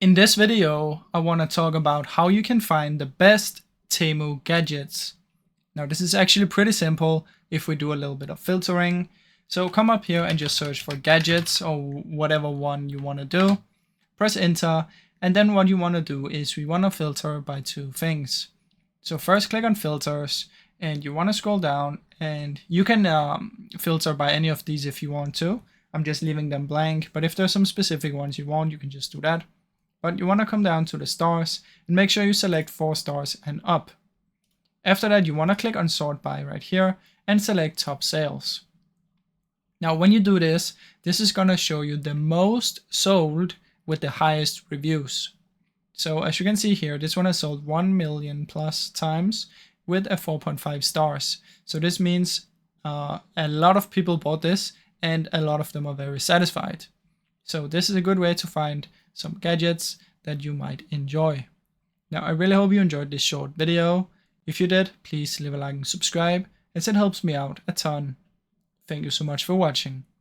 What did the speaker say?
In this video, I want to talk about how you can find the best Temu gadgets. Now this is actually pretty simple if we do a little bit of filtering. So come up here and just search for gadgets or whatever one you want to do. Press enter, and then what you want to do is we want to filter by two things. So first click on filters and you want to scroll down, and you can filter by any of these if you want to. I'm just leaving them blank, but if there's some specific ones you want, you can just do that. But you want to come down to the stars and make sure you select 4 stars and up. After that, you want to click on sort by right here and select top sales. Now when you do this, this is going to show you the most sold with the highest reviews. So as you can see here, this one has sold 1 million plus times with a 4.5 stars. So this means a lot of people bought this and a lot of them are very satisfied. So this is a good way to find some gadgets that you might enjoy. Now I really hope you enjoyed this short video. If you did, please leave a like and subscribe, as it helps me out a ton. Thank you so much for watching.